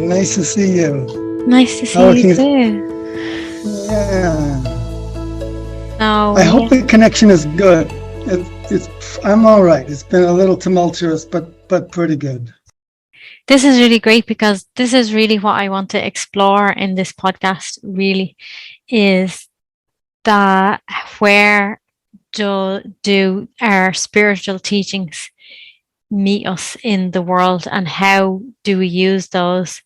Nice to see you. Nice to see you too. Yeah. Oh, I hope the connection is good. I'm all right. It's been a little tumultuous, but pretty good. This is really great because this is really what I want to explore in this podcast, really, is that where do our spiritual teachings meet us in the world, and how do we use those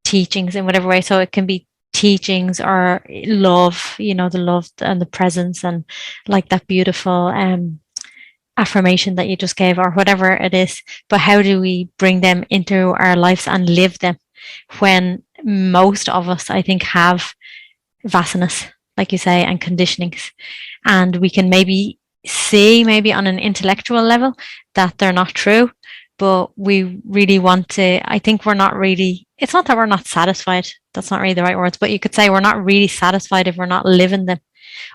teachings in whatever way? So it can be teachings or love, the love and the presence, and like that beautiful affirmation that you just gave, or whatever it is. But how do we bring them into our lives and live them when most of us, I think, have vasanas, like you say, and conditionings, and we can maybe see, maybe on an intellectual level, that they're not true, but we really want to, I think we're not really, it's not that we're not satisfied, that's not really the right words, but you could say we're not really satisfied if we're not living them,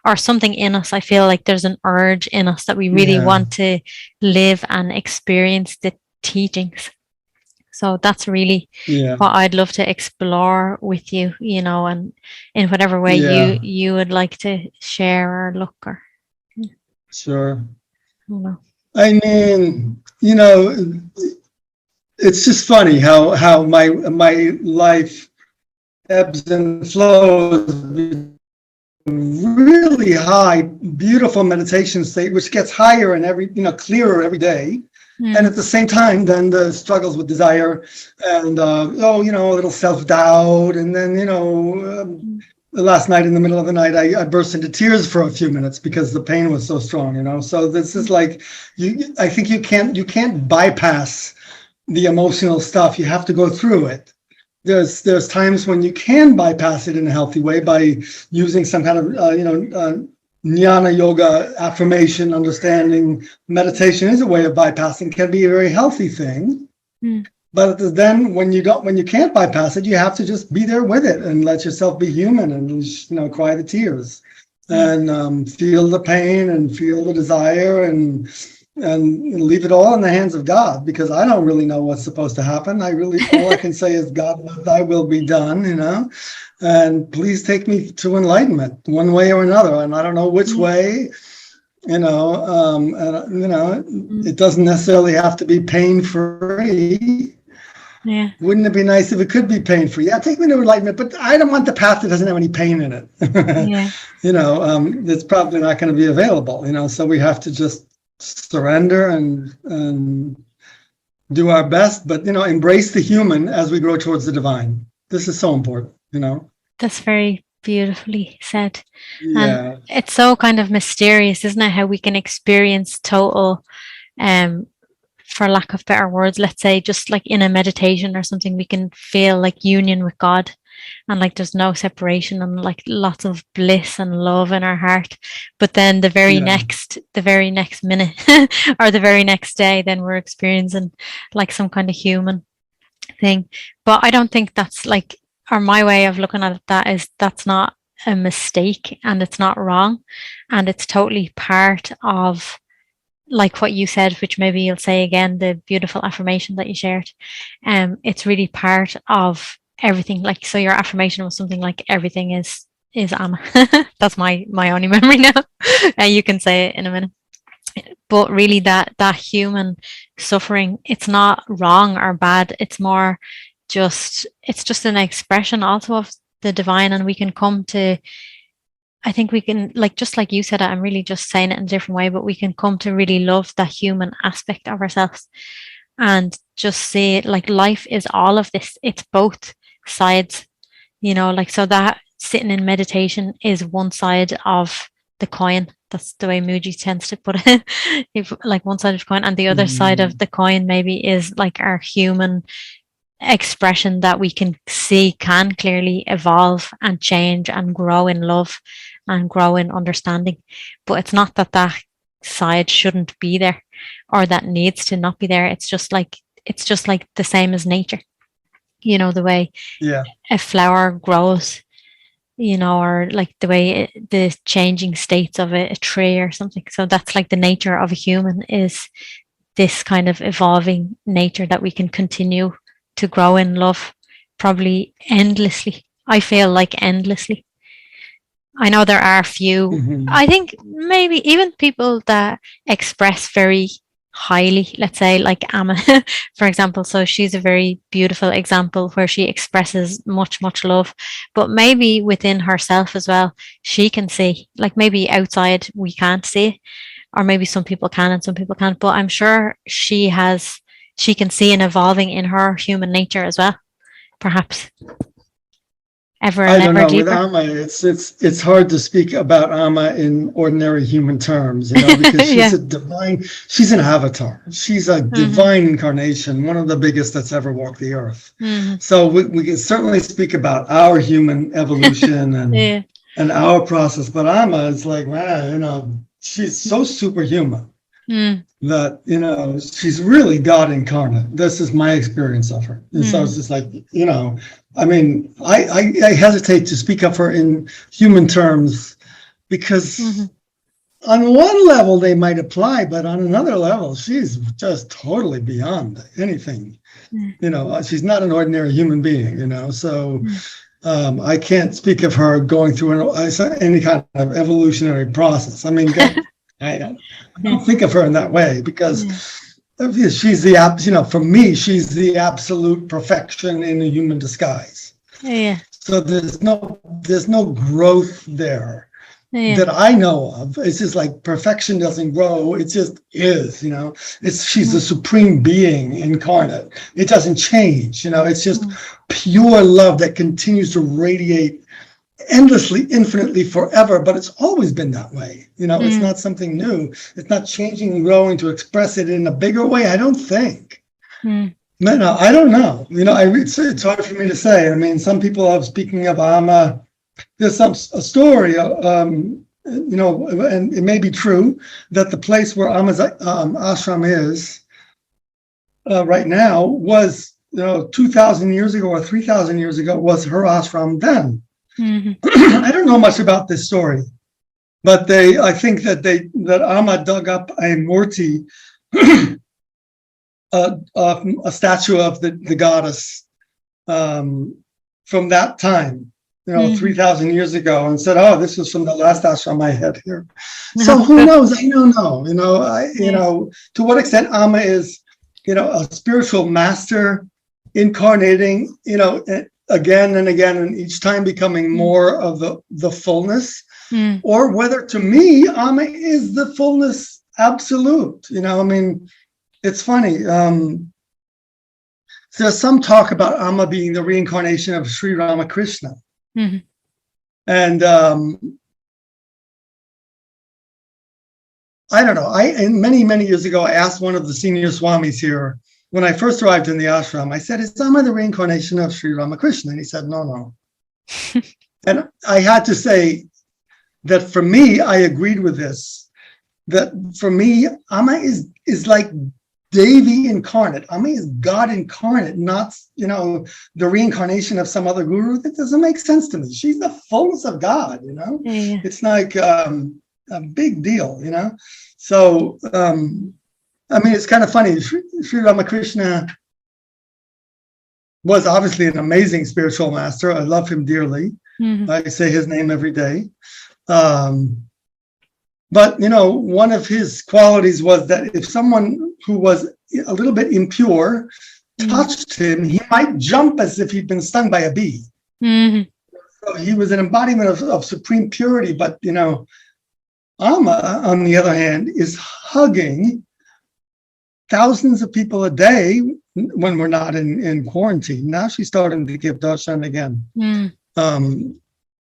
or something in us. I feel like there's an urge in us that we really want to live and experience the teachings. So that's really what I'd love to explore with you, and in whatever way you would like to share or look, or. Sure. I mean, it's just funny how my life ebbs and flows. Really high, beautiful meditation state, which gets higher and clearer every day. And at the same time, then the struggles with desire and, a little self-doubt. And then, last night in the middle of the night, I burst into tears for a few minutes because the pain was so strong, So this is like, I think you can't bypass the emotional stuff. You have to go through it. There's times when you can bypass it in a healthy way by using some kind of, jnana yoga, affirmation, understanding. Meditation is a way of bypassing, can be a very healthy thing. But then when you can't bypass it, you have to just be there with it and let yourself be human and, cry the tears and feel the pain and feel the desire and leave it all in the hands of God, because I don't really know what's supposed to happen. All I can say is, God, thy will be done, and please take me to enlightenment one way or another. And I don't know which way, it doesn't necessarily have to be pain-free. Yeah. Wouldn't it be nice if it could be pain-free? Yeah, take me to enlightenment, but I don't want the path that doesn't have any pain in it. Yeah. It's probably not going to be available, so we have to just surrender and do our best, but embrace the human as we grow towards the divine. This is so important, That's very beautifully said. And it's so kind of mysterious, isn't it, how we can experience total, for lack of better words, let's say, just like in a meditation or something, we can feel like union with God, and like there's no separation, and like lots of bliss and love in our heart. But then the very next minute or the very next day, then we're experiencing like some kind of human thing. But I don't think that's like, or my way of looking at that is, that's not a mistake, and it's not wrong, and it's totally part of, like what you said, which maybe you'll say again, the beautiful affirmation that you shared. It's really part of everything. Like, so your affirmation was something like, everything is Amma. That's my only memory now. You can say it in a minute. But really, that human suffering, it's not wrong or bad. It's more just an expression also of the divine, and we can come to, I think we can, like, just like you said, I'm really just saying it in a different way, but we can come to really love that human aspect of ourselves and just see it like life is all of this. It's both sides, like, so that sitting in meditation is one side of the coin. That's the way Muji tends to put it. Like one side of the coin, and the other side of the coin maybe is like our human expression that we can see can clearly evolve and change and grow in love and grow in understanding. But it's not that side shouldn't be there, or that needs to not be there. It's just like the same as nature, the way a flower grows, or like the way the changing states of a tree or something. So that's like the nature of a human, is this kind of evolving nature that we can continue to grow in love probably endlessly. I feel like endlessly. I know there are a few, Mhm. I think maybe even people that express very highly, let's say like Amma, for example. So she's a very beautiful example where she expresses much, much love, but maybe within herself as well, she can see, like maybe outside we can't see, or maybe some people can and some people can't, but I'm sure she can see an evolving in her human nature as well, perhaps ever I and don't ever know. With deeper. Amma, it's hard to speak about Amma in ordinary human terms, because Yeah. she's an avatar. She's a Hmm. divine incarnation, one of the biggest that's ever walked the earth. Hmm. So we can certainly speak about our human evolution Yeah. and our process, but Amma is like, man, she's so superhuman Mm. that, she's really God incarnate. This is my experience of her. And so it's Mm. just like, I mean, I hesitate to speak of her in human terms because Hmm. on one level they might apply, but on another level, she's just totally beyond anything. Mm. She's not an ordinary human being, so Mm. I can't speak of her going through any kind of evolutionary process. I mean, I don't think of her in that way because she's for me, she's the absolute perfection in a human disguise. Yeah. So there's no growth there Yeah. that I know of. It's just like perfection doesn't grow. It just is, she's the supreme being incarnate. It doesn't change, it's just pure love that continues to radiate endlessly, infinitely, forever, but it's always been that way. It's not something new. It's not changing and growing to express it in a bigger way, I don't think. No, I don't know. It's hard for me to say. I mean, some people are speaking of Amma. There's a story, and it may be true that the place where Amma's ashram is right now was, 2,000 years ago or 3,000 years ago was her ashram then. I don't know much about this story, but I think that Amma dug up a murti, a statue of the goddess from that time, 3,000 years ago, and said, "Oh, this is from the last ashram I had here." So who knows? I don't know. To what extent Amma is, a spiritual master incarnating, again and again, and each time becoming more of the fullness, or whether to me, Amma is the fullness absolute. I mean, it's funny. There's some talk about Amma being the reincarnation of Sri Ramakrishna. And I don't know. And many years ago, I asked one of the senior swamis here, when I first arrived in the ashram, I said, "Is Amma the reincarnation of Sri Ramakrishna?" And he said, "No." And I had to say that for me, I agreed with this, that for me, Amma is like Devi incarnate. Amma is God incarnate, not, the reincarnation of some other guru. That doesn't make sense to me. She's the fullness of God, Yeah. It's like a big deal, So, I mean, it's kind of funny. Sri Ramakrishna was obviously an amazing spiritual master. I love him dearly. I say his name every day. But, one of his qualities was that if someone who was a little bit impure touched him, he might jump as if he'd been stung by a bee. So he was an embodiment of supreme purity. But, Amma, on the other hand, is hugging thousands of people a day when we're not in quarantine. Now she's starting to give darshan again.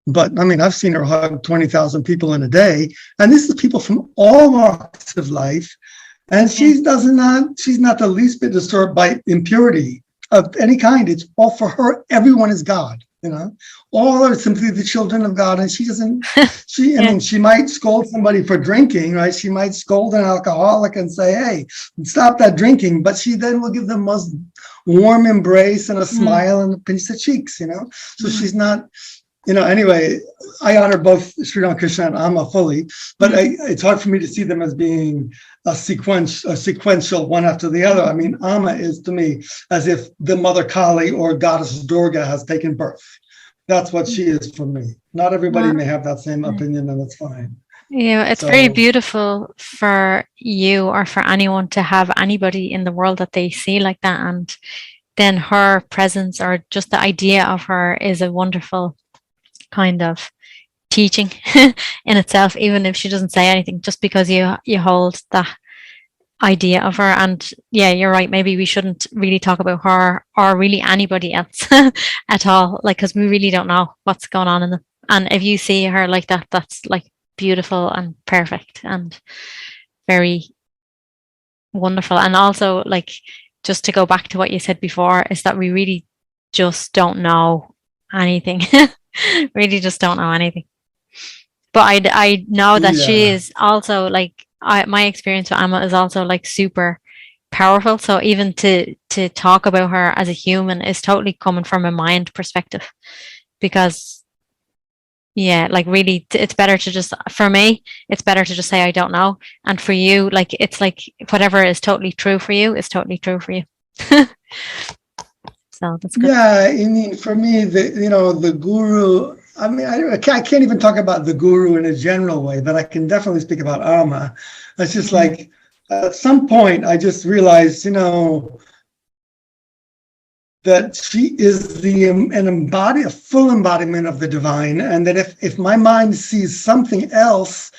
But I mean, I've seen her hug 20,000 people in a day, and this is people from all walks of life. And she's not the least bit disturbed by impurity of any kind. It's all for her. Everyone is God, all are simply the children of God. And she doesn't, I mean, she might scold somebody for drinking, right? She might scold an alcoholic and say, "Hey, stop that drinking." But she then will give the most warm embrace and a smile and a pinch the cheeks, So she's not, anyway, I honor both Sri Ramakrishna and Amma fully, but it's hard for me to see them as being a sequential one after the other. I mean, Amma is to me as if the Mother Kali or Goddess Durga has taken birth. That's what she is for me. Not everybody may have that same opinion, and that's fine. Yeah, it's very beautiful for you or for anyone to have anybody in the world that they see like that. And then her presence or just the idea of her is a wonderful kind of teaching in itself, even if she doesn't say anything, just because you hold that idea of her. And yeah, you're right, maybe we shouldn't really talk about her or really anybody else at all, like, because we really don't know what's going on in them. And if you see her like that, that's like beautiful and perfect and very wonderful. And also, like, just to go back to what you said before, is that we really just don't know anything. Really just don't know anything. But I know that she is also like, my experience with Amma is also like super powerful. So even to talk about her as a human is totally coming from a mind perspective, because yeah, like really it's better to just, for me, it's better to just say I don't know. And for you, like, it's like whatever is totally true for you is totally true for you. So that's good. Yeah, I mean, for me, the guru, I mean, I can't even talk about the guru in a general way, but I can definitely speak about Amma. It's just like, at some point, I just realized, that she is a full embodiment of the divine, and that if my mind sees something else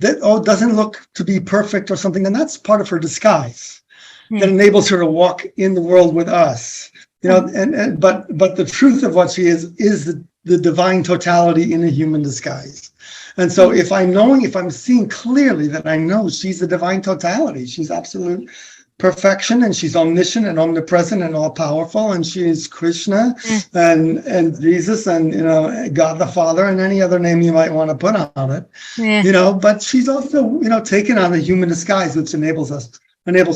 that doesn't look to be perfect or something, then that's part of her disguise that enables her to walk in the world with us. But the truth of what she is the divine totality in a human disguise. And so if I'm seeing clearly that I know she's the divine totality, she's absolute perfection, and she's omniscient and omnipresent and all powerful, and she is Krishna and Jesus and God the Father and any other name you might want to put on it. But she's also taken on a human disguise, which enables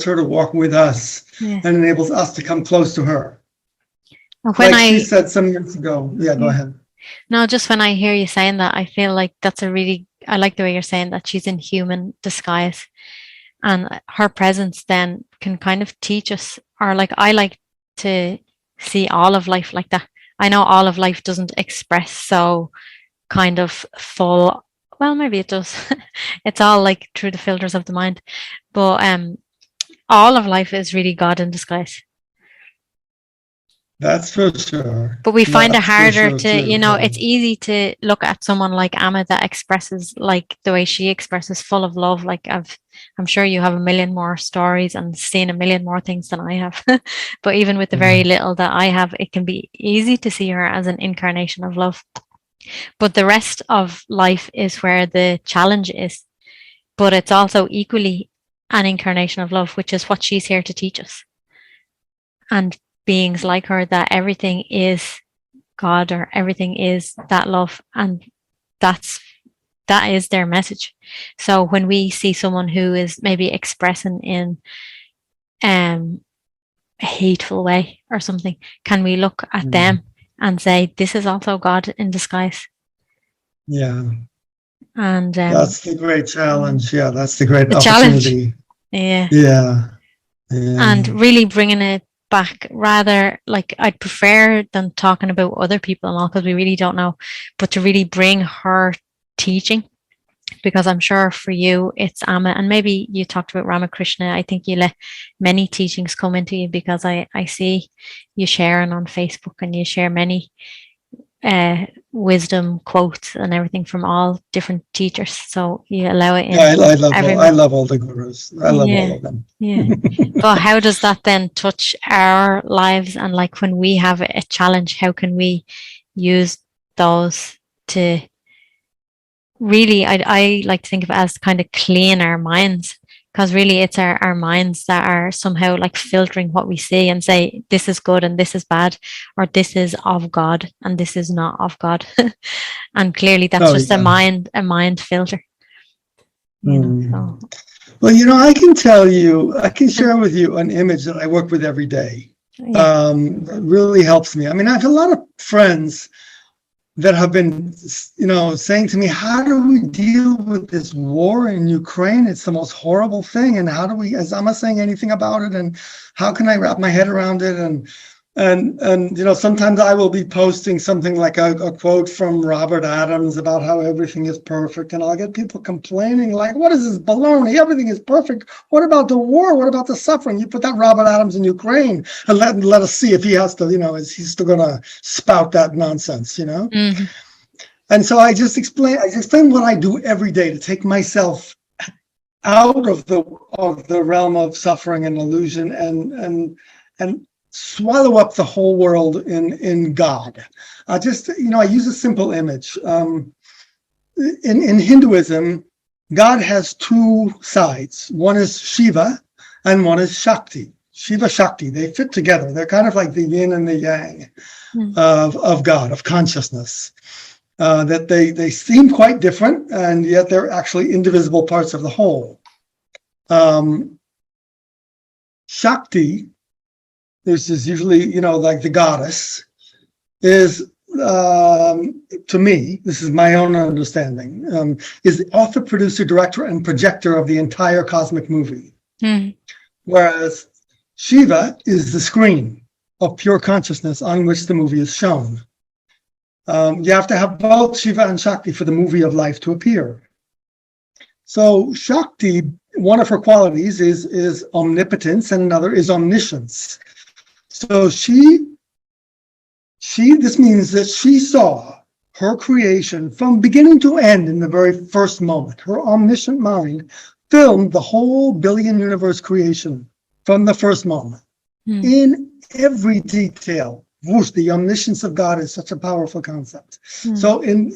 her to walk with us and enables us to come close to her. She said some years ago. Yeah, go ahead. No, just when I hear you saying that, I feel like I like the way you're saying that she's in human disguise, and her presence then can kind of teach us, or like, I like to see all of life like that. I know all of life doesn't express so kind of full, well, maybe it does. It's all like through the filters of the mind, but all of life is really God in disguise. That's for sure. But we find it harder to, it's easy to look at someone like Amma that expresses like the way she expresses, full of love. Like, I'm sure you have a million more stories and seen a million more things than I have. But even with the very little that I have, it can be easy to see her as an incarnation of love. But the rest of life is where the challenge is. But it's also equally an incarnation of love, which is what she's here to teach us. And beings like her, that everything is God, or everything is that love, and that is their message. So when we see someone who is maybe expressing in a hateful way or something, can we look at them and say, this is also God in disguise? Yeah. And that's the great challenge. Yeah, that's the great opportunity. Yeah. And really bringing it back, rather, like, I'd prefer than talking about other people and all, because we really don't know, but to really bring her teaching, because I'm sure for you it's Amma, and maybe you talked about Ramakrishna. I think you let many teachings come into you, because I see you sharing on Facebook, and you share many wisdom quotes and everything from all different teachers, so you allow it in. I love all the gurus. I love all of them. But how does that then touch our lives? And like, when we have a challenge, how can we use those to really, I like to think of it as kind of clean our minds, because really it's our minds that are somehow like filtering what we see and say, this is good and this is bad, or this is of God and this is not of God. And clearly that's just a mind filter. So. Well, I can share with you an image that I work with every day. That really helps me. I mean, I have a lot of friends that have been, saying to me, how do we deal with this war in Ukraine? It's the most horrible thing. And how do we, is Amma saying anything about it? And how can I wrap my head around it? And sometimes I will be posting something like a quote from Robert Adams about how everything is perfect. And I'll get people complaining like, what is this baloney? Everything is perfect. What about the war? What about the suffering? You put that Robert Adams in Ukraine and let us see if he has to, is he still going to spout that nonsense, Mm-hmm. And so I explain what I do every day to take myself out of the realm of suffering and illusion and swallow up the whole world in God. I use a simple image. In Hinduism, God has two sides. One is Shiva and one is Shakti. Shiva, Shakti, they fit together. They're kind of like the yin and the yang of God, of consciousness. That they seem quite different, and yet they're actually indivisible parts of the whole. Shakti, this is usually, like the goddess, is, to me, this is my own understanding, is the author, producer, director, and projector of the entire cosmic movie. Whereas Shiva is the screen of pure consciousness on which the movie is shown. You have to have both Shiva and Shakti for the movie of life to appear. So Shakti, one of her qualities is omnipotence, and another is omniscience. So this means that she saw her creation from beginning to end in the very first moment. Her omniscient mind filmed the whole billion universe creation from the first moment in every detail. Whoosh, the omniscience of God is such a powerful concept. So in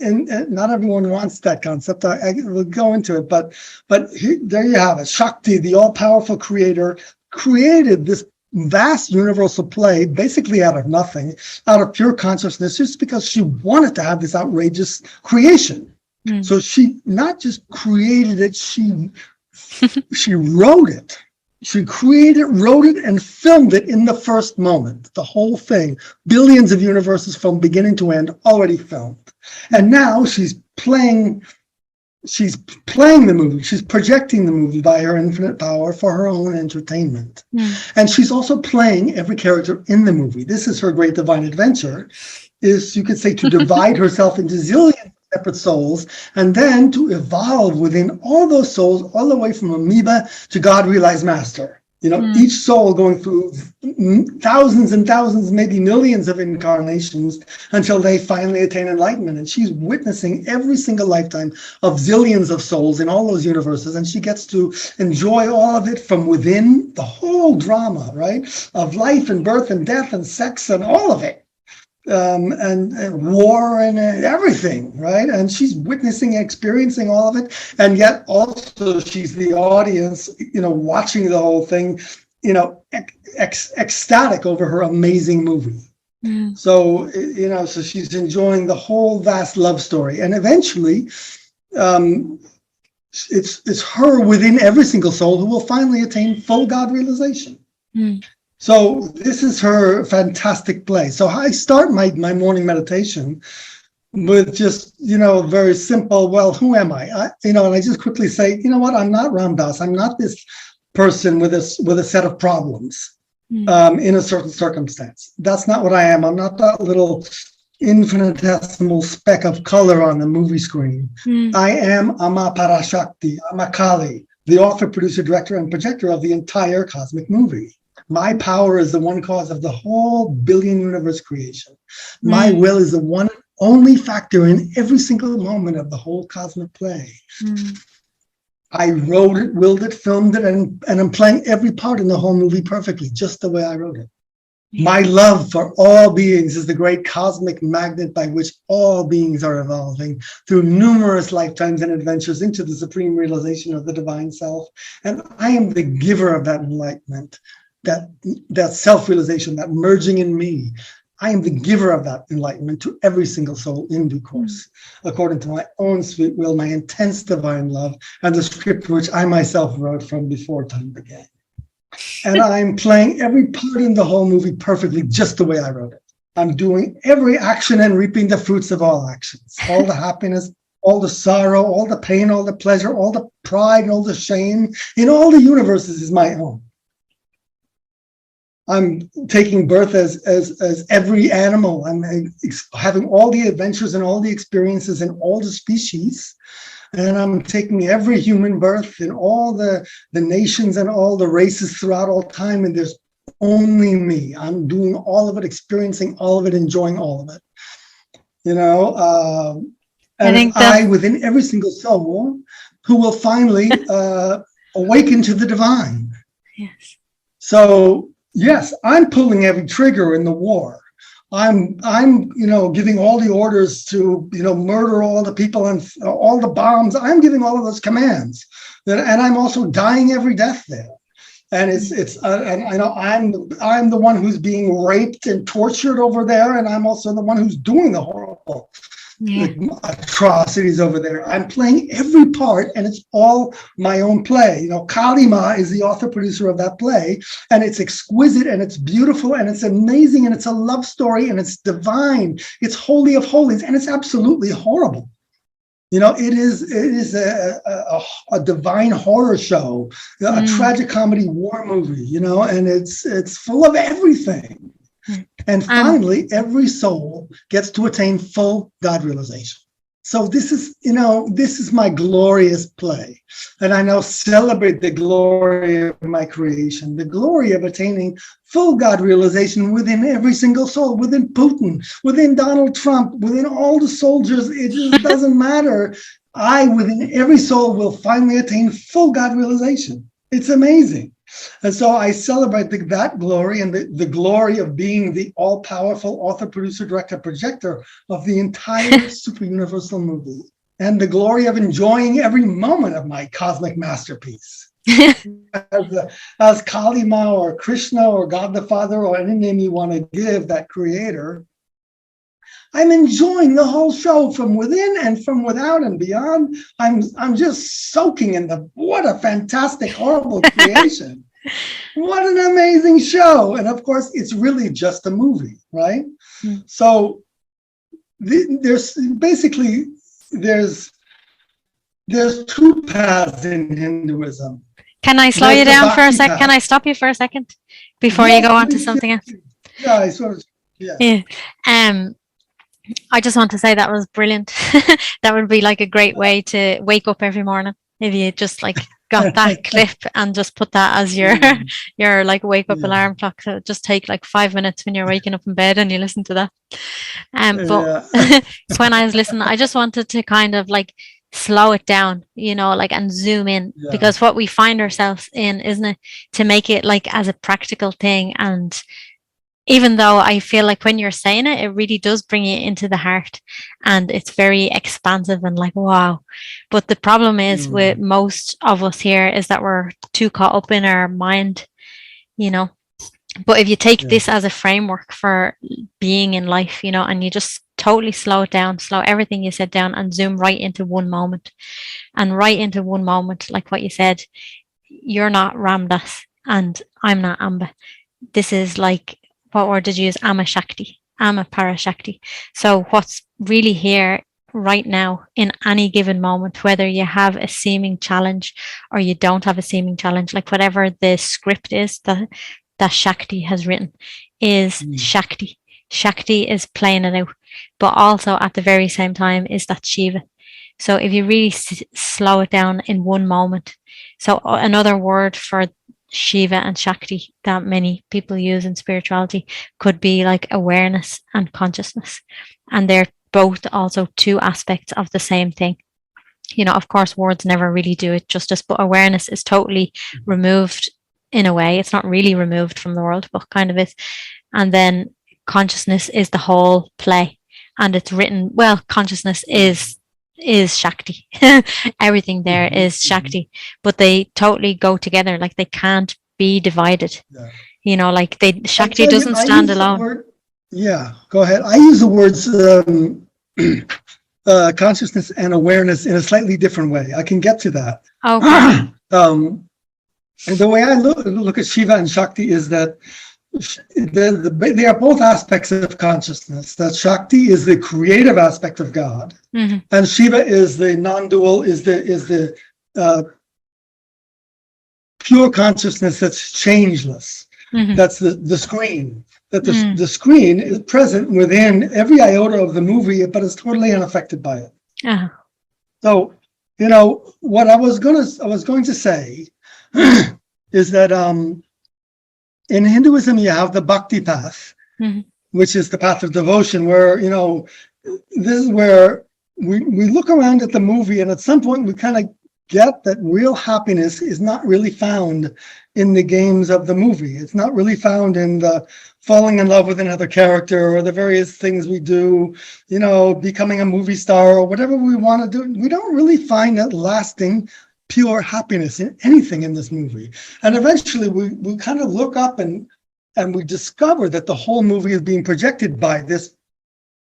not everyone wants that concept. I will go into it, but there you have it. Shakti, the all-powerful creator, created this vast universal play basically out of nothing, out of pure consciousness, just because she wanted to have this outrageous creation. So she not just created it, she wrote it. She created, wrote it, and filmed it in the first moment. The whole thing, billions of universes from beginning to end, already filmed. And now she's playing the movie. She's projecting the movie by her infinite power for her own entertainment. And she's also playing every character in the movie. This is her great divine adventure, is, you could say, to divide herself into zillions separate souls, and then to evolve within all those souls, all the way from amoeba to God realized master. Each soul going through thousands and thousands, maybe millions of incarnations until they finally attain enlightenment. And she's witnessing every single lifetime of zillions of souls in all those universes, and she gets to enjoy all of it from within the whole drama, right, of life and birth and death and sex and all of it. And war and everything, right? And she's witnessing, experiencing all of it, and yet also she's the audience, watching the whole thing, ecstatic over her amazing movie. So, so she's enjoying the whole vast love story, and eventually, it's her within every single soul who will finally attain full God realization. So this is her fantastic play. So I start my morning meditation with just, very simple, well, who am I? And I just quickly say, you know what, I'm not Ram Dass. I'm not this person with a set of problems in a certain circumstance. That's not what I am. I'm not that little infinitesimal speck of color on the movie screen. I am Amma Parashakti, Amma Kali, the author, producer, director, and projector of the entire cosmic movie. My power is the one cause of the whole billion universe creation. My will is the one only factor in every single moment of the whole cosmic play. I wrote it, willed it, filmed it, and I'm playing every part in the whole movie perfectly, just the way I wrote it. My love for all beings is the great cosmic magnet by which all beings are evolving through numerous lifetimes and adventures into the supreme realization of the divine self. And I am the giver of that enlightenment. That self-realization, that merging in me. I am the giver of that enlightenment to every single soul in due course, according to my own sweet will, my intense divine love, and the script which I myself wrote from before time began. And I'm playing every part in the whole movie perfectly, just the way I wrote it. I'm doing every action and reaping the fruits of all actions, all the happiness, all the sorrow, all the pain, all the pleasure, all the pride, and all the shame in all the universes is my own. I'm taking birth as every animal. I'm having all the adventures and all the experiences in all the species. And I'm taking every human birth in all the nations and all the races throughout all time. And there's only me. I'm doing all of it, experiencing all of it, enjoying all of it. You know, and I within every single soul who will finally awaken to the divine. Yes. So yes, I'm pulling every trigger in the war. I'm giving all the orders to murder all the people and all the bombs. I'm giving all of those commands, and I'm also dying every death there. And and I know I'm the one who's being raped and tortured over there, and I'm also the one who's doing the horrible atrocities over there. I'm playing every part, and it's all my own play. Kali Ma is the author producer of that play, and it's exquisite and it's beautiful and it's amazing and it's a love story and it's divine. It's holy of holies and it's absolutely horrible. It is a divine horror show, a tragic comedy war movie, and it's full of everything. And finally, every soul gets to attain full God realization. So this is my glorious play. And I now celebrate the glory of my creation, the glory of attaining full God realization within every single soul, within Putin, within Donald Trump, within all the soldiers. It just doesn't matter. Within every soul, will finally attain full God realization. It's amazing. And so I celebrate that glory and the glory of being the all-powerful author, producer, director, projector of the entire super universal movie, and the glory of enjoying every moment of my cosmic masterpiece. As Kali Ma or Krishna or God the Father or any name you want to give that creator, I'm enjoying the whole show from within and from without and beyond. I'm just soaking in what a fantastic, horrible creation. What an amazing show. And of course, it's really just a movie, right? Mm. So there's two paths in Hinduism. Can I slow you down for a second? Can I stop you for a second before you go on to something else? Yeah, I sort of, yeah. I just want to say that was brilliant. That would be like a great way to wake up every morning if you just got that clip and just put that as your like wake up alarm clock. So just take 5 minutes when you're waking up in bed and you listen to that. But so when I was listening, I just wanted to kind of slow it down, and zoom in, because what we find ourselves in, isn't it, to make it as a practical thing. And even though I feel like when you're saying it, it really does bring you into the heart and it's very expansive and wow. But the problem is with most of us here is that we're too caught up in our mind, But if you take this as a framework for being in life, and you just totally slow it down, slow everything you said down and zoom right into one moment. And right into one moment, like what you said, you're not Ramdas and I'm not Amba. This is what word did you use? Amma Shakti, Amma Para Shakti. So what's really here right now in any given moment, whether you have a seeming challenge or you don't have a seeming challenge, whatever the script is that Shakti has written is Shakti. Shakti is playing it out, but also at the very same time is that Shiva. So if you really slow it down in one moment. So another word for Shiva and Shakti that many people use in spirituality could be awareness and consciousness. And they're both also two aspects of the same thing. Of course, words never really do it justice, but awareness is totally removed in a way. It's not really removed from the world, but kind of is. And then consciousness is the whole play. And it's written, consciousness is Shakti. Everything there is Shakti, but they totally go together. They can't be divided. Shakti doesn't stand alone. Go ahead. I use the words consciousness and awareness in a slightly different way. I can get to that. Okay. And the way I look at Shiva and Shakti is that they are both aspects of consciousness. That Shakti is the creative aspect of God, and Shiva is the non-dual, is the pure consciousness that's changeless. That's the screen. That the screen is present within every iota of the movie, but is totally unaffected by it. So, what I was going to say is that in Hinduism you have the Bhakti Path, which is the path of devotion, where this is where we look around at the movie, and at some point we kind of get that real happiness is not really found in the games of the movie. It's not really found in the falling in love with another character or the various things we do, becoming a movie star or whatever we want to do. We don't really find that lasting, pure happiness in anything in this movie. And eventually we kind of look up and we discover that the whole movie is being projected by this,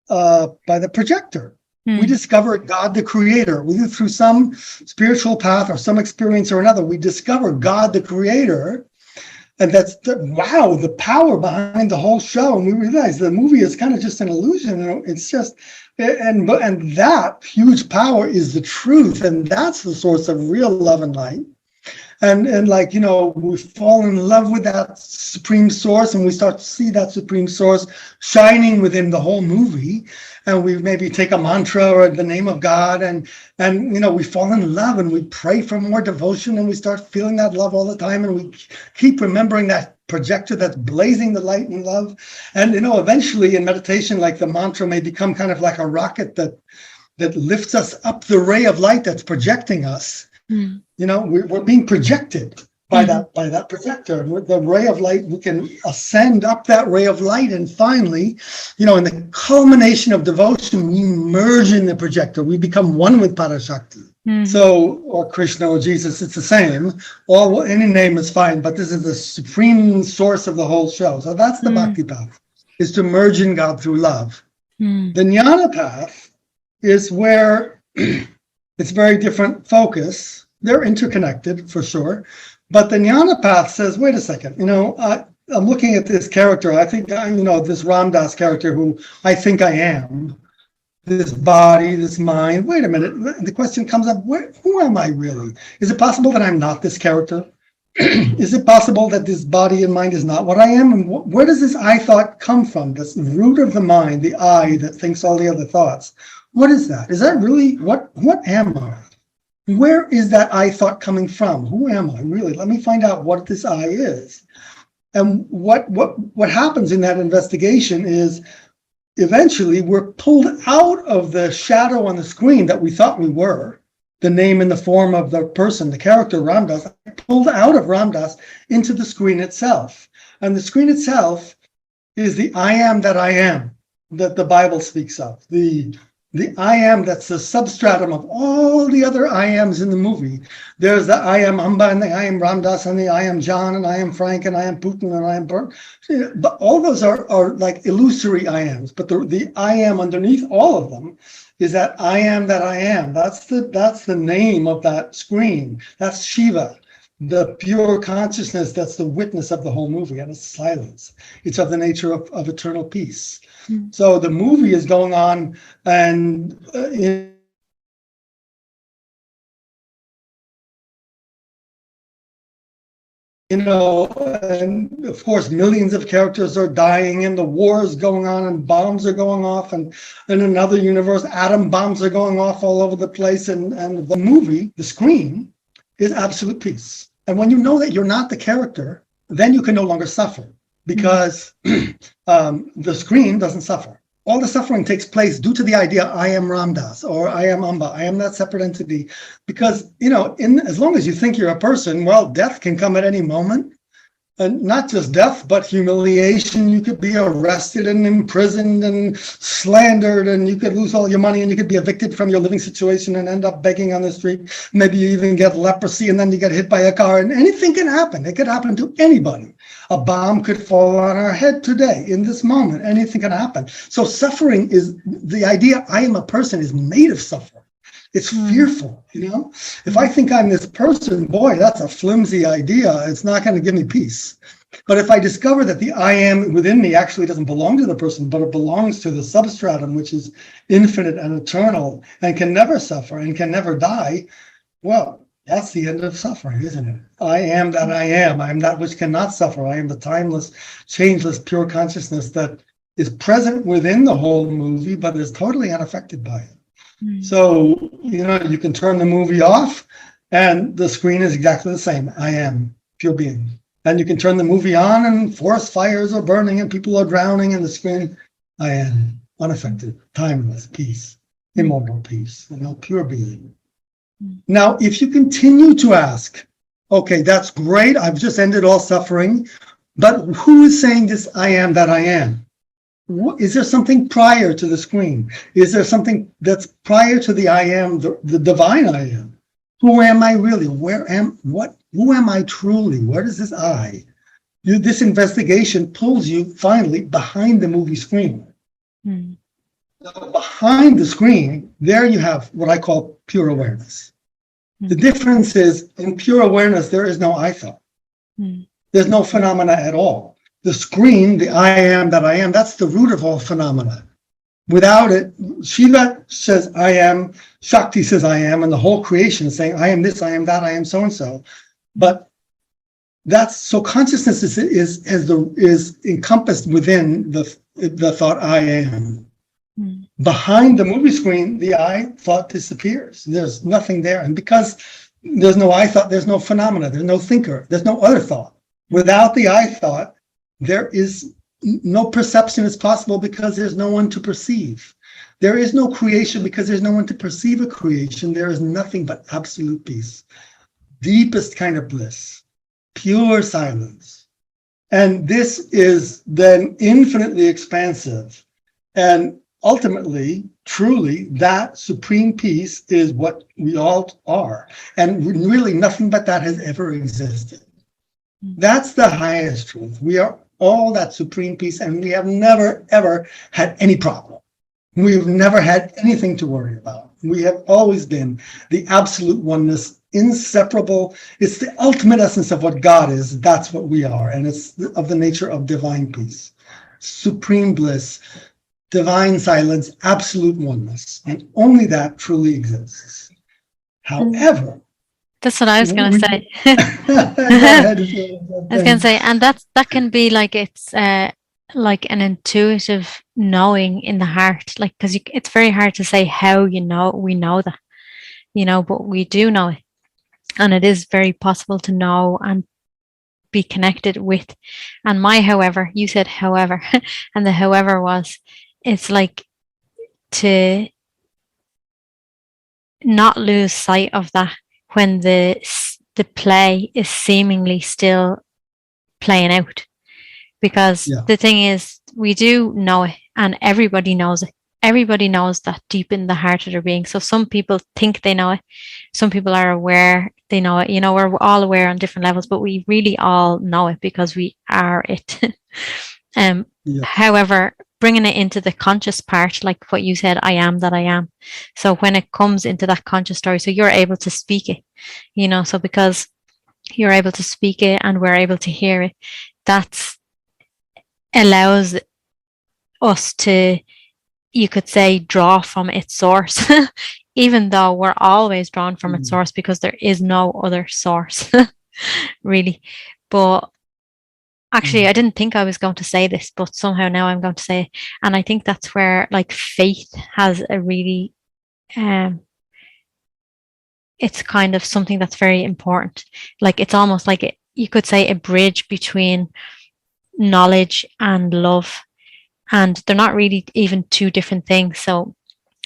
by the projector. We discover God the Creator. Through some spiritual path or some experience or another, we discover God the Creator. And that's the power behind the whole show. And we realize the movie is kind of just an illusion. It's just, and that huge power is the truth. And that's the source of real love and light. And we fall in love with that supreme source, and we start to see that supreme source shining within the whole movie. And we maybe take a mantra or the name of God, and we fall in love, and we pray for more devotion, and we start feeling that love all the time, and we keep remembering that projector that's blazing the light and love. And eventually in meditation, like the mantra may become kind of like a rocket that lifts us up the ray of light that's projecting us. We're being projected by that projector. With the ray of light, we can ascend up that ray of light, and finally, in the culmination of devotion, we merge in the projector. We become one with Parashakti. So, or Krishna or Jesus, it's the same. Any name is fine, but this is the supreme source of the whole show. So that's the Bhakti Path, is to merge in God through love. The Jnana Path is where it's very different focus. They're interconnected for sure. But the Jnana Path says, wait a second, I'm looking at this character. I think, this Ramdas character who I think I am, this body, this mind. Wait a minute. The question comes up, who am I really? Is it possible that I'm not this character? Is it possible that this body and mind is not what I am? And where does this I thought come from? This root of the mind, the I that thinks all the other thoughts. What is that? Is that really, what am I? Where is that I thought coming from? Who am I really? Let me find out what this I is. And what happens in that investigation is eventually we're pulled out of the shadow on the screen that we thought we were, the name in the form of the person, the character Ramdas, pulled out of Ramdas into the screen itself. And the screen itself is the I am that the Bible speaks of. The I am that's the substratum of all the other I ams in the movie. There's the I am Amba, and the I am Ramdas, and the I am John, and I am Frank, and I am Putin, and I am Bert. But all those are like illusory I ams. But the I am underneath all of them is that I am that I am. That's the name of that screen. That's Shiva, the pure consciousness that's the witness of the whole movie, and it's silence. It's of the nature of eternal peace. So the movie is going on, and and of course millions of characters are dying, and the war is going on, and bombs are going off, and in another universe atom bombs are going off all over the place, and the movie, the screen, is absolute peace. And when you know that you're not the character, then you can no longer suffer, because the screen doesn't suffer. All the suffering takes place due to the idea I am Ramdas, or I am Amba, I am that separate entity. Because, as long as you think you're a person, well, death can come at any moment. And not just death, but humiliation. You could be arrested and imprisoned and slandered, and you could lose all your money, and you could be evicted from your living situation and end up begging on the street. Maybe you even get leprosy, and then you get hit by a car, and anything can happen. It could happen to anybody. A bomb could fall on our head today, in this moment. Anything can happen. So suffering is, the idea I am a person is made of suffering. It's fearful, If I think I'm this person, boy, that's a flimsy idea. It's not going to give me peace. But if I discover that the I am within me actually doesn't belong to the person, but it belongs to the substratum, which is infinite and eternal and can never suffer and can never die, well, that's the end of suffering, isn't it? I am that I am. I am that which cannot suffer. I am the timeless, changeless, pure consciousness that is present within the whole movie, but is totally unaffected by it. So, you can turn the movie off and the screen is exactly the same. I am pure being. And you can turn the movie on and forest fires are burning and people are drowning in the screen. I am unaffected, timeless, peace, immortal peace, pure being. Now, if you continue to ask, okay, that's great, I've just ended all suffering, but who is saying this I am that I am? Is there something prior to the screen? Is there something that's prior to the I am, the divine I am? Who am I really? Who am I truly? What is this I? This investigation pulls you finally behind the movie screen. Now, behind the screen, there you have what I call pure awareness. The difference is in pure awareness, there is no I thought. There's no phenomena at all. The screen, the I am that I am, that's the root of all phenomena. Without it, Shiva says I am, Shakti says I am, and the whole creation is saying I am this, I am that, I am so and so. But that's so consciousness is encompassed within the thought I am. Behind the movie screen, the I thought disappears. There's nothing there, and because there's no I thought, there's no phenomena, there's no thinker, there's no other thought. Without the I thought, there is no perception is possible because there's no one to perceive. There is no creation because there's no one to perceive a creation. There is nothing but absolute peace, deepest kind of bliss, pure silence. And this is then infinitely expansive. And ultimately, truly, that supreme peace is what we all are. And really nothing but that has ever existed. That's the highest truth. We are all that supreme peace, and we have never, ever had any problem. We've never had anything to worry about. We have always been the absolute oneness, inseparable. It's the ultimate essence of what God is. That's what we are, and it's of the nature of divine peace, supreme bliss, divine silence, absolute oneness, and only that truly exists. However, that's what I was going to say. I was going to say, and that can be like it's like an intuitive knowing in the heart, like because it's very hard to say how we know that, but we do know it, and it is very possible to know and be connected with. And however, you said however, and the however was, it's like to not lose sight of that when the play is seemingly still playing out. Because the thing is, we do know it, and everybody knows it. Everybody knows that deep in the heart of their being. So some people think they know it. Some people are aware they know it. We're all aware on different levels, but we really all know it because we are it. However, bringing it into the conscious part, like what you said, I am that I am. So when it comes into that conscious story, so you're able to speak it, so because you're able to speak it and we're able to hear it, that allows us to, you could say, draw from its source, even though we're always drawn from its source because there is no other source, really. But actually, I didn't think I was going to say this, but somehow now I'm going to say it. And I think that's where like faith has a really, it's kind of something that's very important. Like it's almost like you could say a bridge between knowledge and love. And they're not really even two different things. So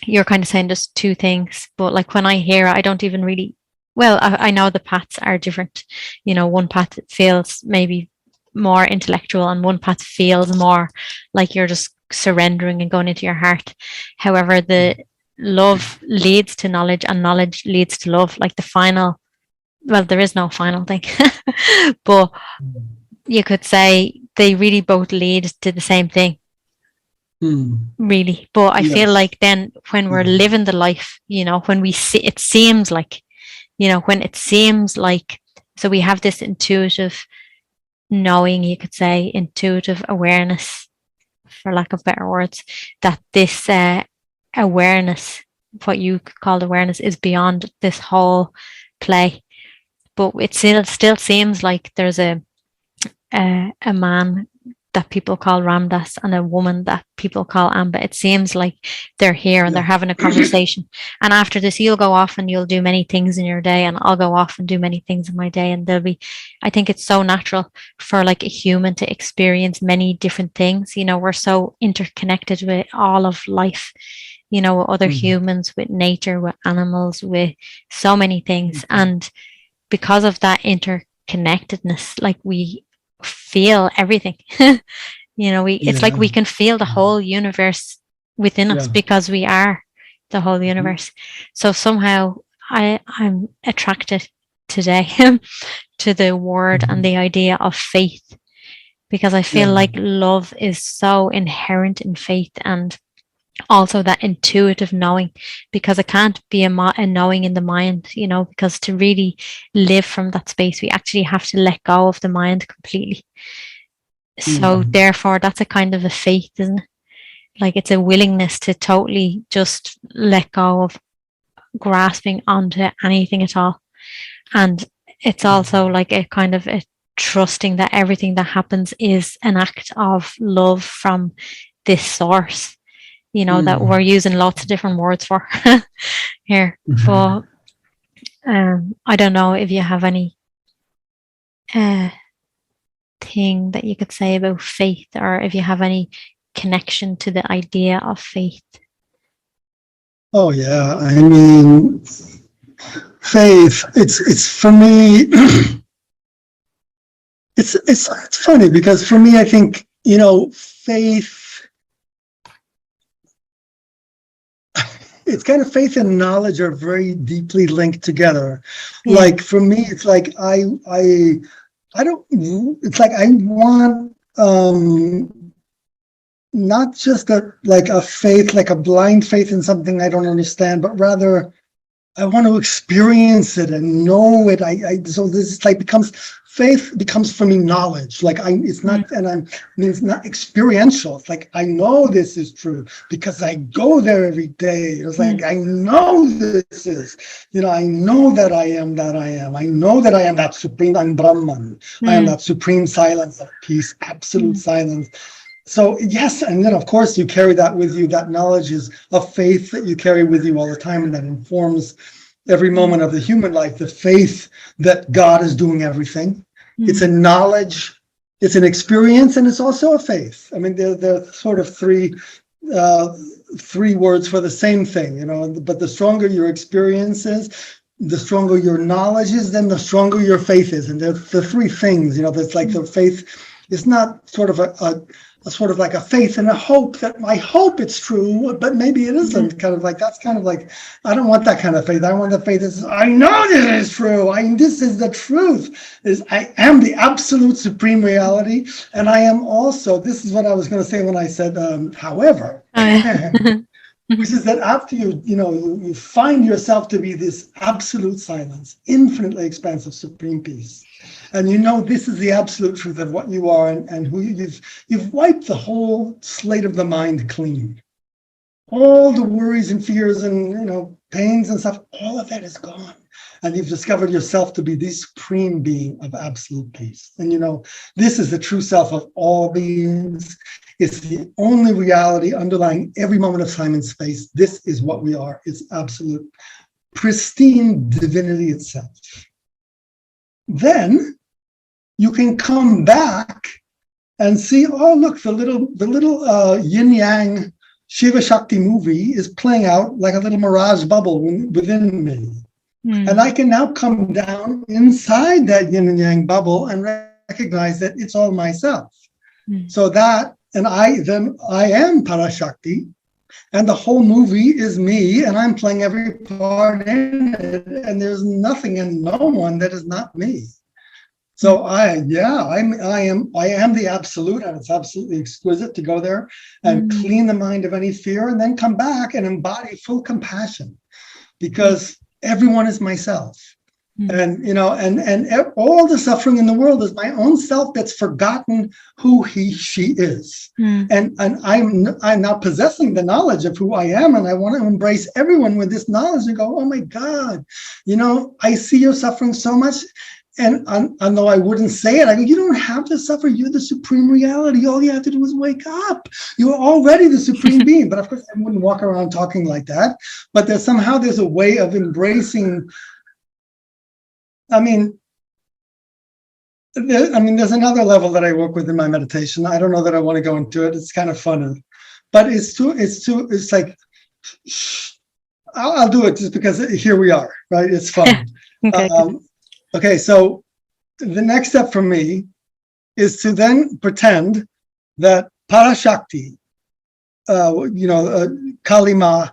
you're kind of saying just two things. But like when I hear it, I don't even really, well, I know the paths are different. One path feels maybe more intellectual and one path feels more like you're just surrendering and going into your heart. However, the love leads to knowledge and knowledge leads to love. Like the final, well, there is no final thing, but you could say they really both lead to the same thing. Really. But I feel like then when we're living the life, when we see, it seems like, when it seems like, so we have this intuitive knowing, you could say, intuitive awareness, for lack of better words, that this awareness, what you called awareness, is beyond this whole play. But it still seems like there's a man that people call Ramdas and a woman that people call Amba. It seems like they're here and they're having a conversation. And after this, you'll go off and you'll do many things in your day, and I'll go off and do many things in my day. And I think it's so natural for like a human to experience many different things. You know, we're so interconnected with all of life, you know, with other humans, with nature, with animals, with so many things. And because of that interconnectedness, like we feel everything. You know, it's like we can feel the whole universe within us because we are the whole universe. So somehow I'm attracted today to the word and the idea of faith, because I feel like love is so inherent in faith, and also that intuitive knowing, because it can't be a knowing in the mind, you know, because to really live from that space, we actually have to let go of the mind completely. So therefore, that's a kind of a faith, isn't it? Like it's a willingness to totally just let go of grasping onto anything at all. And it's also like a kind of a trusting that everything that happens is an act of love from this source, you know, that we're using lots of different words for here. But I don't know if you have any thing that you could say about faith, or if you have any connection to the idea of faith. Oh yeah, I mean, faith. It's for me. it's funny because for me, I think, you know, faith. It's kind of faith and knowledge are very deeply linked together. Like for me, it's like I don't. It's like I want not just a faith, like a blind faith in something I don't understand, but rather I want to experience it and know it. So this is like faith becomes for me knowledge. Like it's not, and it's not experiential. It's like I know this is true because I go there every day. It's like I know this is, you know, I know that I am that I am. I know that I am that supreme. I'm Brahman. I am that supreme silence of peace, absolute silence. So yes, and then of course you carry that with you. That knowledge is a faith that you carry with you all the time, and that informs every moment of the human life. The faith that God is doing everything. It's a knowledge, it's an experience, and it's also a faith. I mean, they're sort of three words for the same thing, you know. But the stronger your experience is, the stronger your knowledge is, then the stronger your faith is. And they're the three things, you know. That's like the faith is not sort of a sort of like a faith and a hope that I hope it's true, but maybe it isn't. Kind of like, that's kind of like, I don't want that kind of faith. I want the faith that says, I know this is true. This is the truth. I am the absolute supreme reality. And I am also, this is what I was going to say when I said, however, which is that after you find yourself to be this absolute silence, infinitely expansive supreme peace. And you know this is the absolute truth of what you are and who you've wiped the whole slate of the mind clean. All the worries and fears and, you know, pains and stuff, all of that is gone. And you've discovered yourself to be the supreme being of absolute peace. And you know, this is the true self of all beings. It's the only reality underlying every moment of time and space. This is what we are. It's absolute, pristine divinity itself. Then you can come back and see, oh, look, the little yin-yang Shiva Shakti movie is playing out like a little mirage bubble within me. And I can now come down inside that yin and yang bubble and recognize that it's all myself. So that, and I am Parashakti, and the whole movie is me, and I'm playing every part in it, and there's nothing and no one that is not me. So I am the absolute, and it's absolutely exquisite to go there and clean the mind of any fear, and then come back and embody full compassion, because everyone is myself. And, all the suffering in the world is my own self that's forgotten who she is. And I'm not possessing the knowledge of who I am. And I want to embrace everyone with this knowledge and go, oh my God, I see you're suffering so much. And although I wouldn't say it, I go, you don't have to suffer. You're the supreme reality. All you have to do is wake up. You're already the supreme being. But of course, I wouldn't walk around talking like that. But there's a way of embracing. There's another level that I work with in my meditation. I don't know that I want to go into it. It's kind of fun, but it's like, I'll do it just because here we are, right? It's fun. Okay. Okay. So the next step for me is to then pretend that Parashakti, Kalima,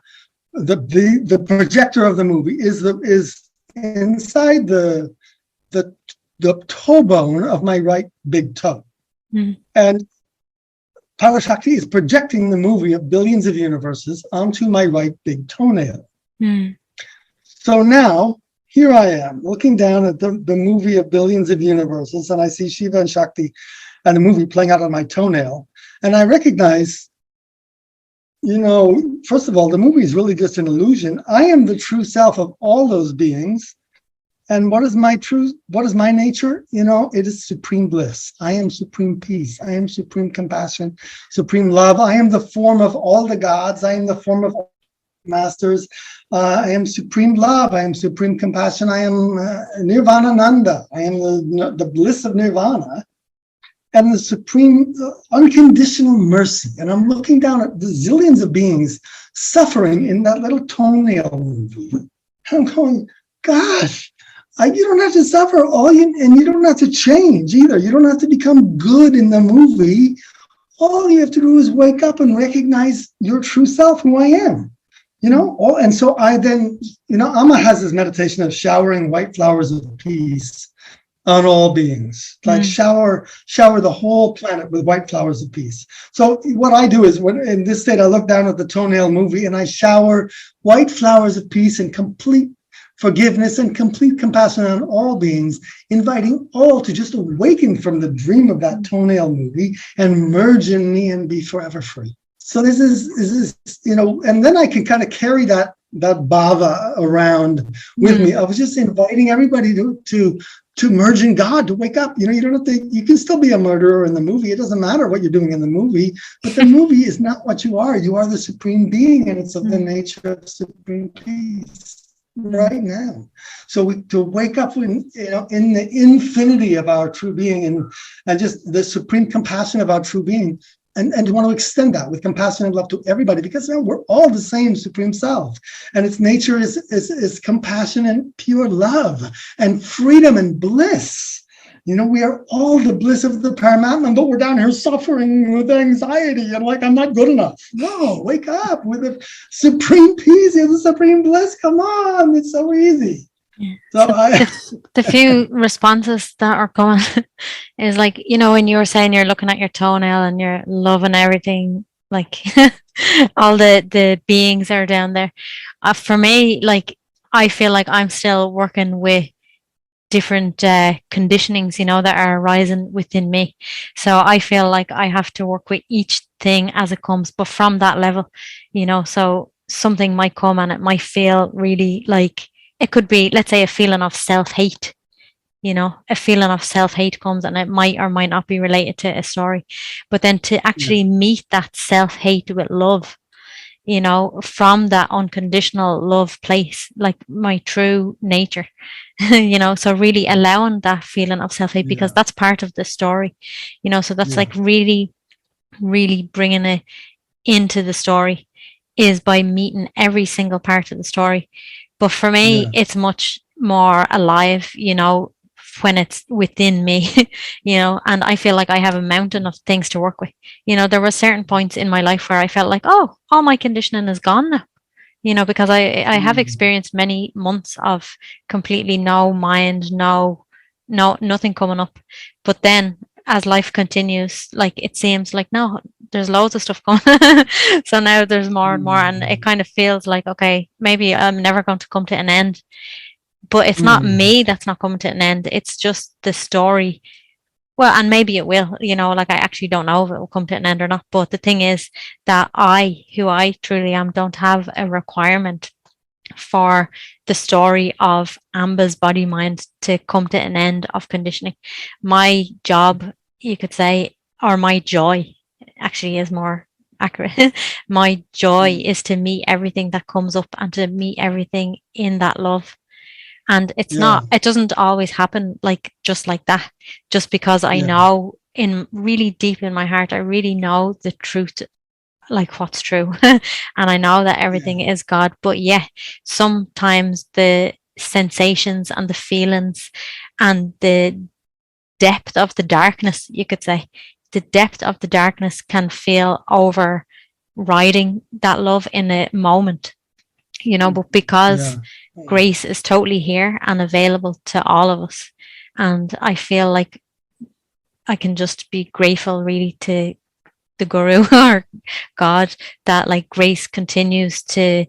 the projector of the movie is inside the toe bone of my right big toe. And Parashakti is projecting the movie of billions of universes onto my right big toenail. So now here I am looking down at the movie of billions of universes, and I see Shiva and Shakti and the movie playing out on my toenail, and I recognize, first of all, the movie is really just an illusion. I am the true self of all those beings. And what is my nature? It is supreme bliss. I am supreme peace. I am supreme compassion, supreme love. I am the form of all the gods. I am the form of all masters. I am supreme love. I am supreme compassion. I am Nirvana Nanda. I am the bliss of Nirvana. And the supreme unconditional mercy. And I'm looking down at the zillions of beings suffering in that little toenail movie. I'm going, gosh, you don't have to suffer and you don't have to change either. You don't have to become good in the movie. All you have to do is wake up and recognize your true self, who I am. And so I then, Amma has this meditation of showering white flowers of peace on all beings, like shower the whole planet with white flowers of peace. So what I do is, when in this state, I look down at the toenail movie and I shower white flowers of peace and complete forgiveness and complete compassion on all beings, inviting all to just awaken from the dream of that toenail movie and merge in me and be forever free. So this is and then I can kind of carry that bhava around with me. I was just inviting everybody to merge in God, to wake up. You don't have to, you can still be a murderer in the movie. It doesn't matter what you're doing in the movie, but the movie is not what you are. You are the supreme being, and it's of the nature of supreme peace right now. So to wake up in the infinity of our true being and just the supreme compassion of our true being, and to want to extend that with compassion and love to everybody, because we're all the same supreme self, and its nature is compassion and pure love and freedom and bliss. We are all the bliss of the Paramatma, but we're down here suffering with anxiety and like, I'm not good enough. No, wake up with the supreme peace, the supreme bliss. Come on, it's so easy. Yeah. So the few responses that are coming is like, when you were saying you're looking at your toenail and you're loving everything, like all the beings are down there. For me, like, I feel like I'm still working with different conditionings, that are arising within me. So I feel like I have to work with each thing as it comes, but from that level, so something might come and it might feel really like, it could be, let's say, a feeling of self-hate. A feeling of self-hate comes, and it might or might not be related to a story. But then to actually meet that self-hate with love, from that unconditional love place, like my true nature, so really allowing that feeling of self-hate, because that's part of the story, so that's like really, really bringing it into the story is by meeting every single part of the story. But for me, it's much more alive, when it's within me, and I feel like I have a mountain of things to work with. There were certain points in my life where I felt like, oh, all my conditioning is gone now, because I have experienced many months of completely no mind, nothing coming up. But then as life continues, like, it seems like, no, there's loads of stuff going on. So now there's more and more, and it kind of feels like, okay, maybe I'm never going to come to an end. but it's not me that's not coming to an end. It's just the story. Well, and maybe it will, like I actually don't know if it will come to an end or not. But the thing is that who I truly am, don't have a requirement for the story of Amba's body mind to come to an end of conditioning. My job, you could say, or my joy actually is more accurate. My joy is to meet everything that comes up and to meet everything in that love. And it doesn't always happen just like that, just because I know in really deep in my heart, I really know the truth, like what's true. And I know that everything is God. But sometimes the sensations and the feelings and the depth of the darkness, you could say, the depth of the darkness can feel overriding that love in a moment, but because grace is totally here and available to all of us. And I feel like I can just be grateful really to the Guru or God that grace continues to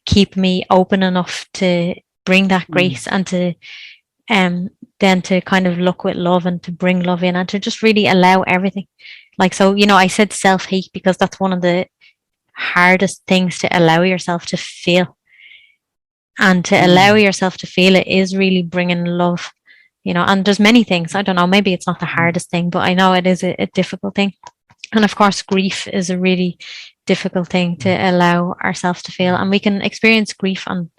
keep me open enough to bring that grace and to then to kind of look with love and to bring love in and to just really allow everything. I said self-hate because that's one of the hardest things to allow yourself to feel. And to allow yourself to feel it is really bringing love, and there's many things. I don't know, maybe it's not the hardest thing, but I know it is a difficult thing. And of course, grief is a really difficult thing to allow ourselves to feel. And we can experience grief on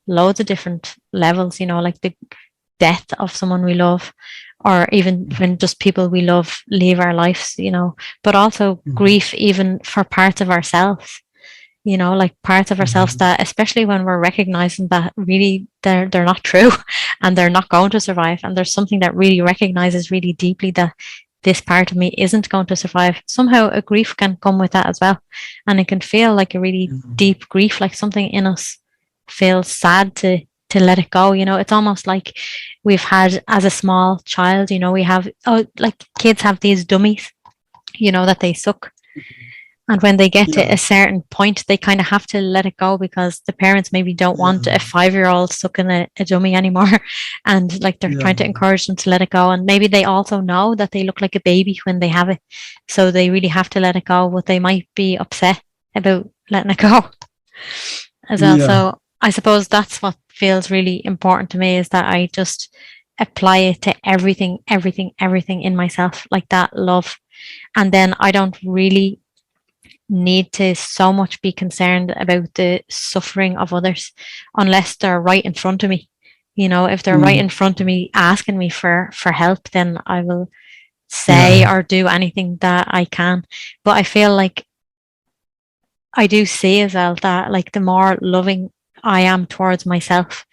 loads of different levels, like the death of someone we love, or even when just people we love leave our lives, but also grief even for parts of ourselves. Parts of ourselves that, especially when we're recognizing that really they're not true and they're not going to survive. And there's something that really recognizes really deeply that this part of me isn't going to survive. Somehow a grief can come with that as well. And it can feel like a really deep grief, like something in us feels sad to let it go. It's almost like we've had as a small child, we have, kids have these dummies, that they suck. And when they get to a certain point, they kind of have to let it go because the parents maybe don't want a 5-year-old sucking a dummy anymore. And they're trying to encourage them to let it go. And maybe they also know that they look like a baby when they have it. So they really have to let it go, but they might be upset about letting it go as well. So I suppose that's what feels really important to me, is that I just apply it to everything in myself, like that love. And then I don't really need to so much be concerned about the suffering of others unless they're right in front of me. If they're right in front of me asking me for help, then I will say or do anything that I can. But I feel like I do see as well that the more loving I am towards myself,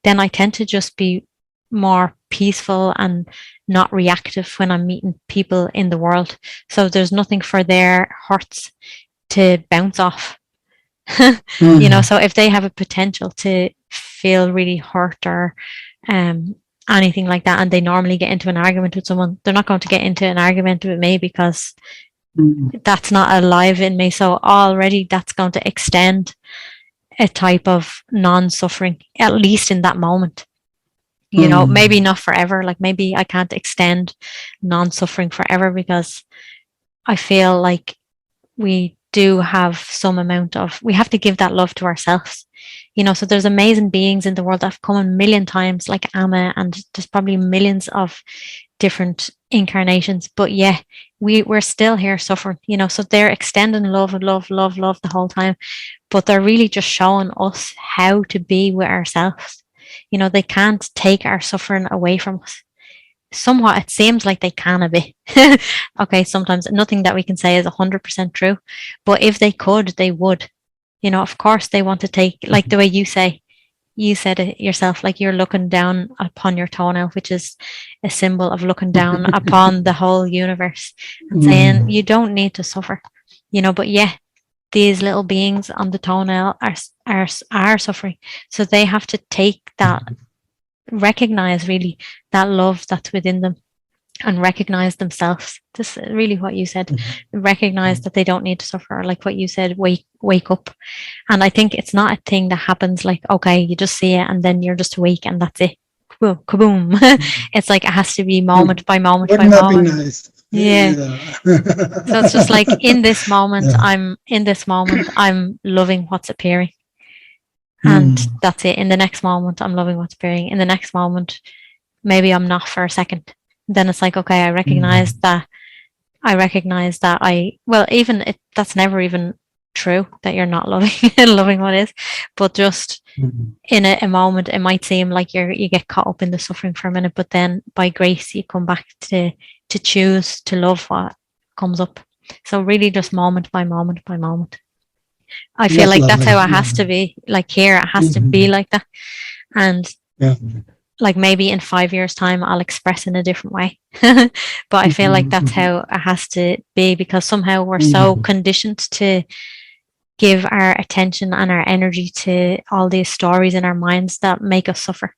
then I tend to just be more peaceful and not reactive when I'm meeting people in the world. So there's nothing for their hurts to bounce off. So if they have a potential to feel really hurt or anything like that, and they normally get into an argument with someone, they're not going to get into an argument with me because that's not alive in me. So already that's going to extend a type of non-suffering, at least in that moment. Maybe not forever. Maybe I can't extend non-suffering forever because I feel like we do have some amount of, we have to give that love to ourselves. So there's amazing beings in the world that have come a million times, like Amma, and there's probably millions of different incarnations. But we're still here suffering, so they're extending love and love the whole time. But they're really just showing us how to be with ourselves. They can't take our suffering away from us. Somewhat, it seems like they can a bit. Okay, sometimes nothing that we can say is 100% true. But if they could, they would. Of course, they want to take, like the way you said it yourself, like you're looking down upon your toenail, which is a symbol of looking down upon the whole universe and saying you don't need to suffer. But these little beings on the toenail are suffering. So they have to take that, recognize really that love that's within them and recognize themselves. This is really what you said. Recognize that they don't need to suffer. Like what you said, wake up. And I think it's not a thing that happens like, okay, you just see it and then you're just awake and that's it. Whoa, kaboom. It's like it has to be moment by moment by Wouldn't that moment. be nice? Yeah. So it's just like in this moment, Yeah. I'm loving what's appearing. And that's it. In the next moment, I'm loving what's appearing. In the next moment, maybe I'm not for a second. Then it's like, okay, I recognize that well, even that's never even true that you're not loving what is, but just in a moment, it might seem like you get caught up in the suffering for a minute, but then by grace, you come back to choose to love what comes up. So really just moment by moment by moment. I feel That's like that's lovely. how it has to be. Like here, it has to be like that. And like maybe in 5 years' time, I'll express in a different way. But I feel like that's how it has to be, because somehow we're so conditioned to give our attention and our energy to all these stories in our minds that make us suffer,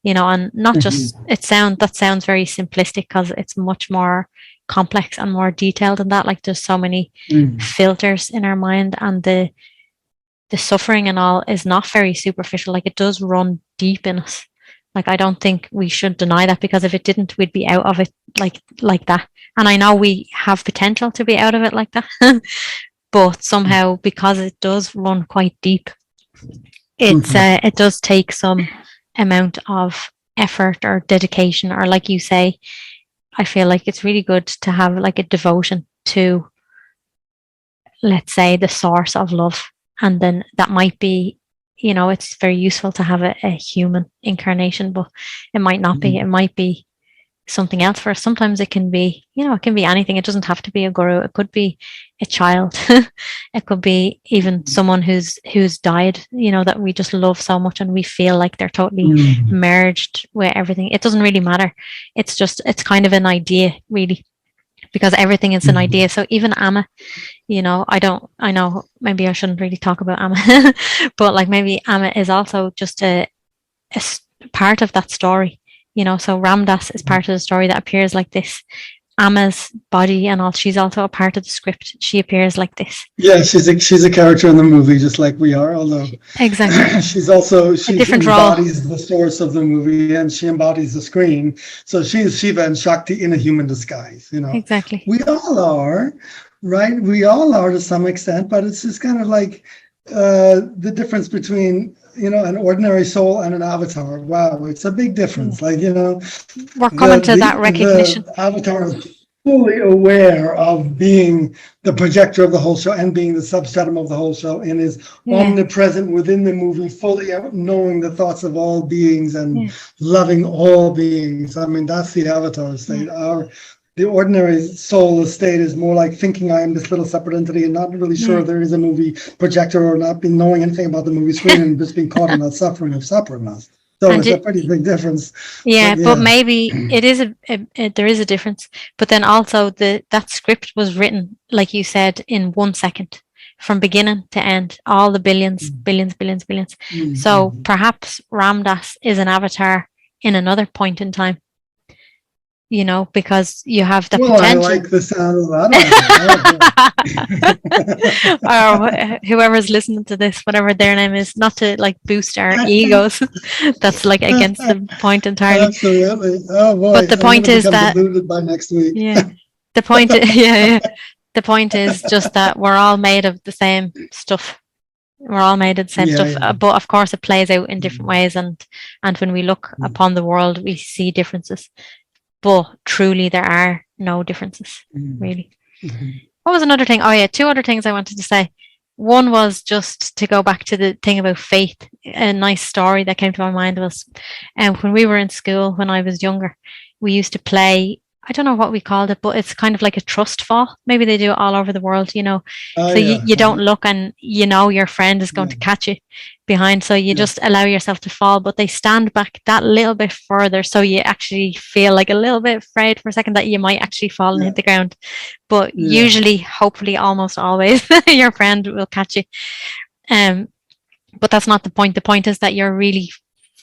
you know, and not just that sounds very simplistic, because it's much more complex and more detailed than that. Like there's so many filters in our mind, and the suffering and all is not very superficial. Like it does run deep in us. Like I don't think we should deny that, because if it didn't, we'd be out of it like that. And I know we have potential to be out of it like that. But somehow, because it does run quite deep, it does take some amount of effort or dedication, or like you say, I feel like it's really good to have like a devotion to, let's say, the source of love. And then that might be, you know, it's very useful to have a human incarnation, but it might not be. It might be something else for us. Sometimes it can be, you know, it can be anything. It doesn't have to be a guru. It could be a child. It could be even someone who's died, you know, that we just love so much and we feel like they're totally merged with everything. It doesn't really matter. It's kind of an idea, really, because everything is an idea. So even Amma, you know, I know maybe I shouldn't really talk about Amma, but like maybe Amma is also just a part of that story. You know, so Ram Dass is part of the story that appears like this. Amma's body and all, she's also a part of the script. She appears like this. Yeah, she's a character in the movie, just like we are, although exactly she different embodies role. the source of the movie, and she embodies the screen. So she's Shiva and Shakti in a human disguise, you know. Exactly. We all are, right? We all are to some extent, but it's just kind of like the difference between, you know, an ordinary soul and an avatar. Wow, it's a big difference. Like, you know, we're coming to that recognition. The avatar is fully aware of being the projector of the whole show and being the substratum of the whole show, and is omnipresent within the movie, fully knowing the thoughts of all beings and loving all beings. I mean, that's the avatar state. The ordinary soul state is more like thinking I am this little separate entity and not really sure if there is a movie projector, or not being knowing anything about the movie screen and just being caught in that suffering of separateness. So it's a pretty big difference. But maybe it is there is a difference. But then also that script was written, like you said, in 1 second, from beginning to end, all the billions. So perhaps Ram Dass is an avatar in another point in time. You know, because you have the potential. I like the sound of that. Or whoever's listening to this, whatever their name is, not to like boost our egos. That's like against the point entirely. Absolutely. Oh boy! But the point is that by next week. The point. The point is just that we're all made of the same stuff. We're all made of the same stuff, but of course it plays out in different ways. And when we look upon the world, we see differences. But truly, there are no differences, really. What was another thing? Oh, yeah, 2 other things I wanted to say. One was just to go back to the thing about faith. A nice story that came to my mind was when we were in school, when I was younger, we used to play, I don't know what we called it, but it's kind of like a trust fall. Maybe they do it all over the world, you know. You don't look, and you know your friend is going to catch you behind, so you just allow yourself to fall, but they stand back that little bit further, so you actually feel like a little bit afraid for a second that you might actually fall and hit the ground. But usually, hopefully, almost always, your friend will catch you. But that's not the point. The point is that you're really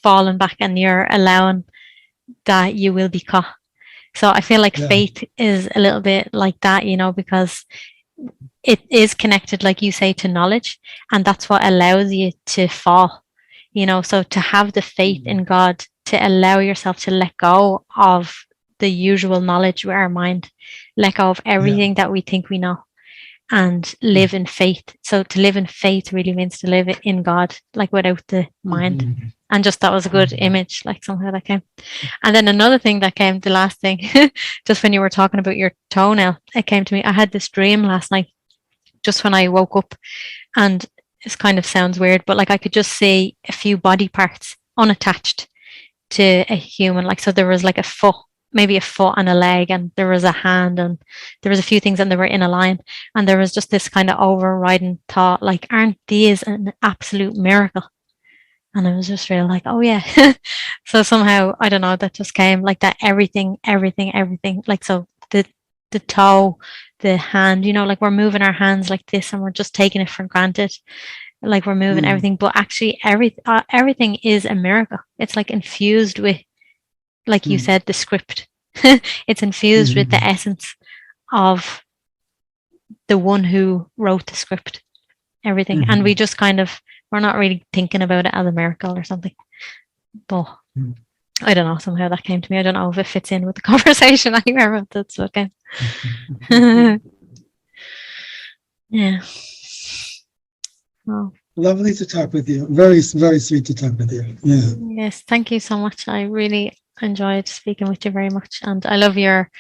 falling back and you're allowing that you will be caught. So I feel like Yeah. faith is a little bit like that, you know, because it is connected, like you say, to knowledge, and that's what allows you to fall, you know. So to have the faith in God, to allow yourself to let go of the usual knowledge with our mind, let go of everything that we think we know, and live in faith. So to live in faith really means to live in God, like without the mind. And just that was a good image, like somehow that came. And then another thing that came, the last thing, just when you were talking about your toenail, it came to me. I had this dream last night, just when I woke up, and this kind of sounds weird, but like I could just see a few body parts unattached to a human. Like, so there was like a foot, maybe a foot and a leg, and there was a hand, and there was a few things, and they were in a line. And there was just this kind of overriding thought, like, aren't these an absolute miracle? And I was just real like, oh yeah. So somehow, I don't know, that just came like that, everything, like, so the toe, the hand, you know, like we're moving our hands like this and we're just taking it for granted, like we're moving everything, but actually everything is a miracle. It's like infused with, like you said, the script. It's infused with the essence of the one who wrote the script, everything. And we just kind of, we're not really thinking about it as a miracle or something. But I don't know, somehow that came to me. I don't know if it fits in with the conversation anywhere, but that's okay. Yeah. Well, lovely to talk with you. Very, very sweet to talk with you. Yeah. Yes, thank you so much. I really enjoyed speaking with you very much, and I love your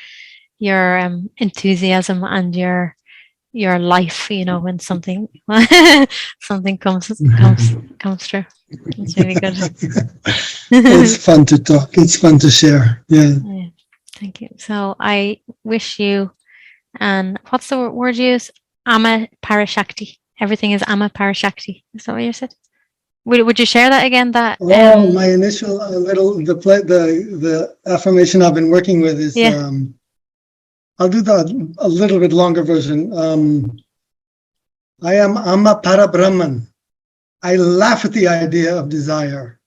enthusiasm and your life. You know, when something something comes through. It's really good. It's fun to talk. It's fun to share. Yeah. Thank you. So I wish you, and what's the word you use? Amma Parashakti. Everything is Amma Parashakti. Is that what you said? Would you share that again? That my initial the affirmation I've been working with is I'll do that a little bit longer version. I am Amma Para Brahman. I laugh at the idea of desire.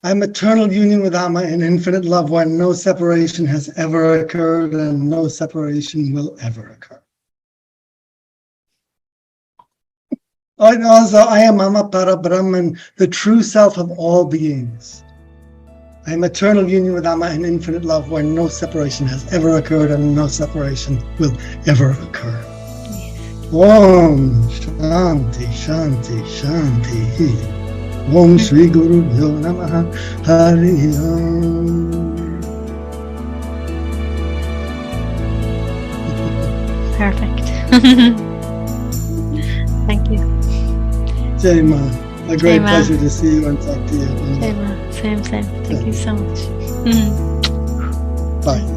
I'm eternal union with Amma in infinite love, where no separation has ever occurred and no separation will ever occur. And also, I am Amma Para Brahman, the true self of all beings. I am eternal union with Amma in infinite love, where no separation has ever occurred and no separation will ever occur. Om Shanti Shanti Shanti. Om Shri Guru Yo Namaha Hari Om. Perfect. Thank you. Jai Ma. A great pleasure to see you and talk to you. Jai Ma. Same. Thank you so much. Bye.